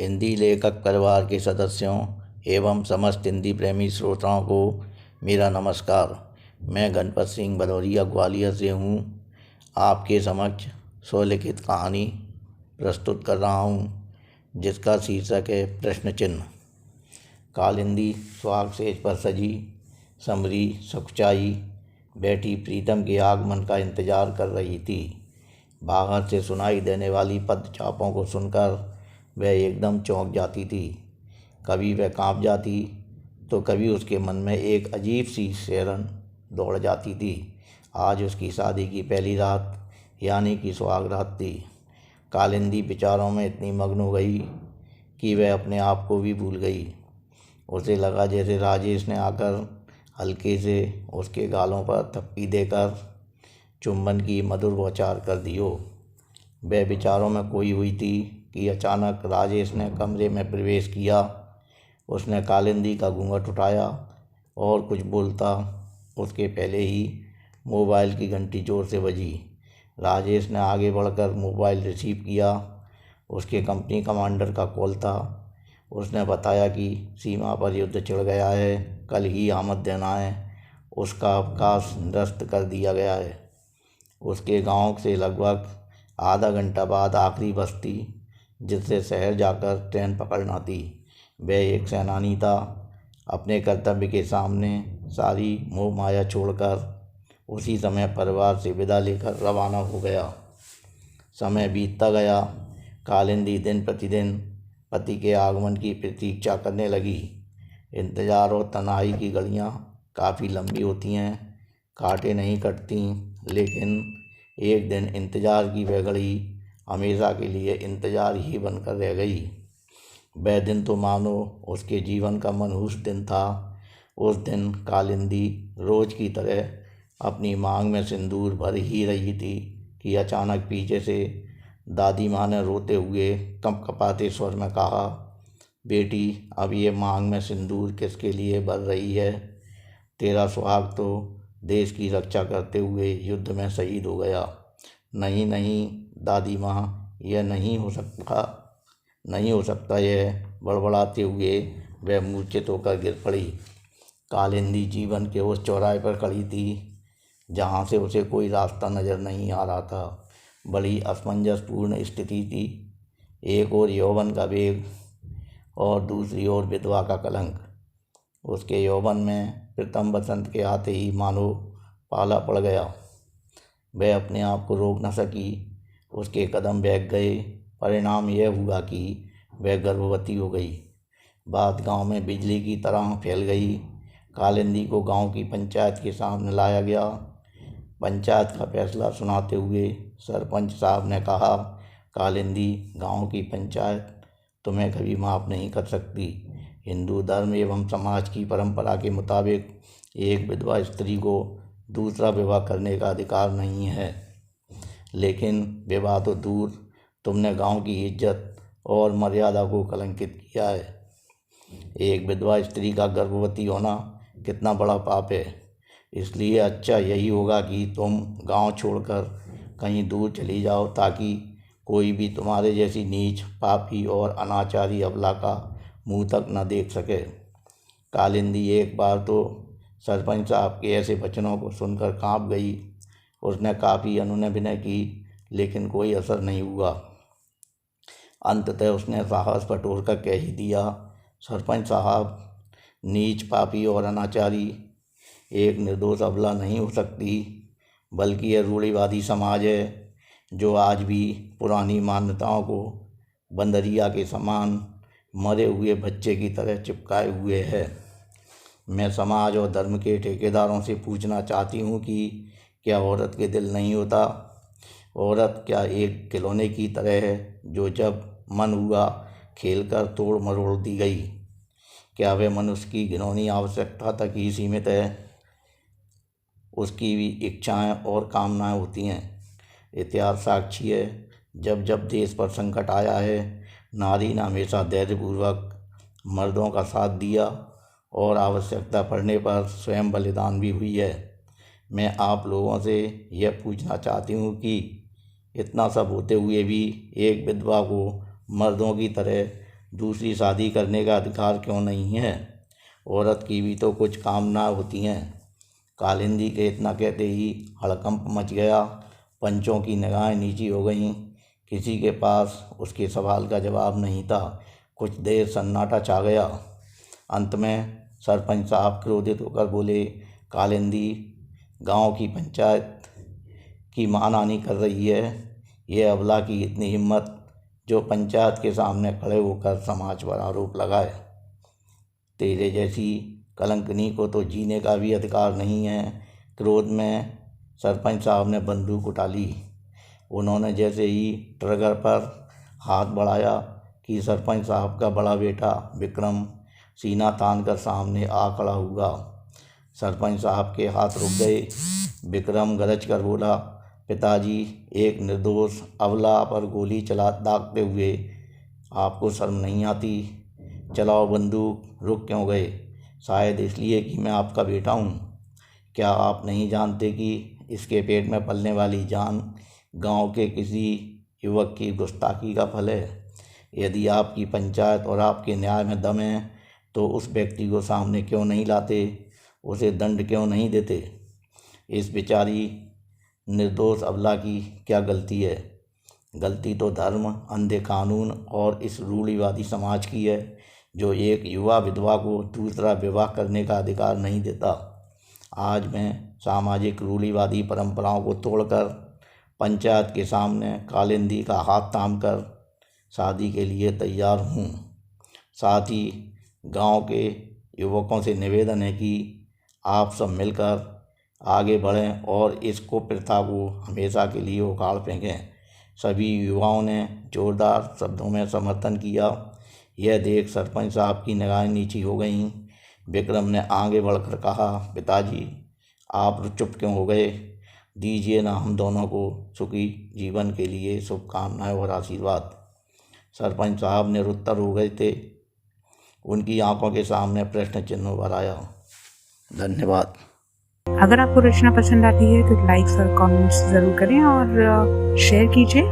हिंदी लेखक परिवार के सदस्यों एवं समस्त हिंदी प्रेमी श्रोताओं को मेरा नमस्कार। मैं गणपत सिंह भदौरिया ग्वालियर से हूँ। आपके समक्ष स्वलिखित कहानी प्रस्तुत कर रहा हूँ, जिसका शीर्षक है प्रश्न चिन्ह। कालिंदी सुहाग सेज पर सजी समरी सुखचाई बैठी प्रीतम के आगमन का इंतजार कर रही थी। बाहर से सुनाई देने वाली पदचापों को सुनकर वह एकदम चौंक जाती थी। कभी वह कांप जाती तो कभी उसके मन में एक अजीब सी सिहरन दौड़ जाती थी। आज उसकी शादी की पहली रात यानी कि सुहाग रात थी। कालिंदी विचारों में इतनी मग्न हो गई कि वह अपने आप को भी भूल गई। उसे लगा जैसे राजेश ने आकर हल्के से उसके गालों पर थप्पी देकर चुंबन की मधुर बौछार कर दी हो। वह विचारों में खोई हुई थी कि अचानक राजेश ने कमरे में प्रवेश किया। उसने कालिंदी का घूंघट उठाया और कुछ बोलता उसके पहले ही मोबाइल की घंटी जोर से बजी। राजेश ने आगे बढ़कर मोबाइल रिसीव किया। उसके कंपनी कमांडर का कॉल था। उसने बताया कि सीमा पर युद्ध छिड़ गया है, कल ही आमद देना है, उसका अवकाश निरस्त कर दिया गया है। उसके गांव से लगभग आधा घंटा बाद आखिरी बस्ती जिससे शहर जाकर ट्रेन पकड़ना थी। वह एक सेनानी था। अपने कर्तव्य के सामने सारी मोह माया छोड़कर उसी समय परिवार से विदा लेकर रवाना हो गया। समय बीतता गया। कालिंदी दिन प्रतिदिन पति के आगमन की प्रतीक्षा करने लगी। इंतजार और तन्हाई की घड़ियाँ काफ़ी लंबी होती हैं, कांटे नहीं कटती, लेकिन एक दिन इंतजार की वह घड़ी हमेशा के लिए इंतजार ही बनकर रह गई। वह दिन तो मानो उसके जीवन का मनहूस दिन था। उस दिन कालिंदी रोज की तरह अपनी मांग में सिंदूर भर ही रही थी कि अचानक पीछे से दादी माँ ने रोते हुए कंपकपाते स्वर में कहा, बेटी, अब ये मांग में सिंदूर किसके लिए भर रही है? तेरा सुहाग तो देश की रक्षा करते हुए युद्ध में शहीद हो गया। नहीं नहीं दादी माँ, यह नहीं हो सकता। यह बड़बड़ाते हुए वह मूर्छित होकर गिर पड़ी। कालिंदी जीवन के उस चौराहे पर खड़ी थी जहाँ से उसे कोई रास्ता नजर नहीं आ रहा था। बड़ी असमंजसपूर्ण स्थिति थी। एक ओर यौवन का वेग और दूसरी ओर विधवा का कलंक। उसके यौवन में प्रथम बसंत के आते ही मानो पाला पड़ गया। वह अपने आप को रोक न सकी। उसके कदम बहक गए। परिणाम यह हुआ कि वह गर्भवती हो गई। बात गांव में बिजली की तरह फैल गई। कालिंदी को गांव की पंचायत के सामने लाया गया। पंचायत का फैसला सुनाते हुए सरपंच साहब ने कहा, कालिंदी, गांव की पंचायत तुम्हें कभी माफ़ नहीं कर सकती। हिंदू धर्म एवं समाज की परंपरा के मुताबिक एक विधवा स्त्री को दूसरा विवाह करने का अधिकार नहीं है। लेकिन विवाह तो दूर, तुमने गांव की इज्जत और मर्यादा को कलंकित किया है। एक विधवा स्त्री का गर्भवती होना कितना बड़ा पाप है। इसलिए अच्छा यही होगा कि तुम गांव छोड़कर कहीं दूर चली जाओ, ताकि कोई भी तुम्हारे जैसी नीच, पापी और अनाचारी अबला का मुंह तक न देख सके। कालिंदी एक बार तो सरपंच साहब के ऐसे वचनों को सुनकर कांप गई। उसने काफ़ी अनुनय विनय की, लेकिन कोई असर नहीं हुआ। अंततः उसने साहस बटोरकर कह ही दिया, सरपंच साहब, नीच, पापी और अनाचारी एक निर्दोष अबला नहीं हो सकती, बल्कि यह रूढ़िवादी समाज है जो आज भी पुरानी मान्यताओं को बंदरिया के समान मरे हुए बच्चे की तरह चिपकाए हुए है। मैं समाज और धर्म के ठेकेदारों से पूछना चाहती हूँ कि क्या औरत के दिल नहीं होता? औरत क्या एक खिलौने की तरह है जो जब मन हुआ खेलकर तोड़ मरोड़ दी गई? क्या वह मनुष्य की घिनौनी आवश्यकता तक ही सीमित है? उसकी भी इच्छाएं और कामनाएं होती हैं। इतिहास साक्षी है, जब जब देश पर संकट आया है, नारी ने हमेशा धैर्यपूर्वक मर्दों का साथ दिया और आवश्यकता पड़ने पर स्वयं बलिदान भी हुई है। मैं आप लोगों से यह पूछना चाहती हूँ कि इतना सब होते हुए भी एक विधवा को मर्दों की तरह दूसरी शादी करने का अधिकार क्यों नहीं है? औरत की भी तो कुछ कामना होती हैं। कालिंदी के इतना कहते ही हड़कंप मच गया। पंचों की निगाहें नीची हो गईं। किसी के पास उसके सवाल का जवाब नहीं था। कुछ देर सन्नाटा छा गया। अंत में सरपंच साहब क्रोधित होकर बोले, कालिंदी, गांव की पंचायत की मानहानि कर रही है। ये अबला की इतनी हिम्मत जो पंचायत के सामने खड़े होकर समाज पर आरोप लगाए। तेरे जैसी कलंकनी को तो जीने का भी अधिकार नहीं है। क्रोध में सरपंच साहब ने बंदूक उठा ली। उन्होंने जैसे ही ट्रिगर पर हाथ बढ़ाया कि सरपंच साहब का बड़ा बेटा विक्रम सीना तान कर सामने आ खड़ा हुआ। सरपंच साहब के हाथ रुक गए। विक्रम गरज कर बोला, पिताजी, एक निर्दोष अबला पर गोली चला दागते हुए आपको शर्म नहीं आती? चलाओ बंदूक। रुक क्यों गए? शायद इसलिए कि मैं आपका बेटा हूँ। क्या आप नहीं जानते कि इसके पेट में पलने वाली जान गांव के किसी युवक की गुस्ताखी का फल है? यदि आपकी पंचायत और आपके न्याय में दम है तो उस व्यक्ति को सामने क्यों नहीं लाते? उसे दंड क्यों नहीं देते? इस बेचारी निर्दोष अबला की क्या गलती है? गलती तो धर्म, अंधे कानून और इस रूढ़िवादी समाज की है जो एक युवा विधवा को दूसरा विवाह करने का अधिकार नहीं देता। आज मैं सामाजिक रूढ़िवादी परंपराओं को तोड़कर पंचायत के सामने कालिंदी का हाथ थामकर शादी के लिए तैयार हूँ। साथ ही गांव के युवकों से निवेदन है कि आप सब मिलकर आगे बढ़ें और इस कुप्रथा को हमेशा के लिए उखाड़ फेंकें। सभी युवाओं ने जोरदार शब्दों में समर्थन किया। यह देख सरपंच साहब की निगाहें नीची हो गईं। विक्रम ने आगे बढ़कर कहा, पिताजी, आप चुप क्यों हो गए? दीजिए ना हम दोनों को सुखी जीवन के लिए शुभकामनाएं और आशीर्वाद। सरपंच साहब निरुत्तर हो गए थे। उनकी आंखों के सामने प्रश्न चिन्ह उभर आया। धन्यवाद। अगर आपको रचना पसंद आती है तो लाइक्स और कमेंट्स ज़रूर करें और शेयर कीजिए।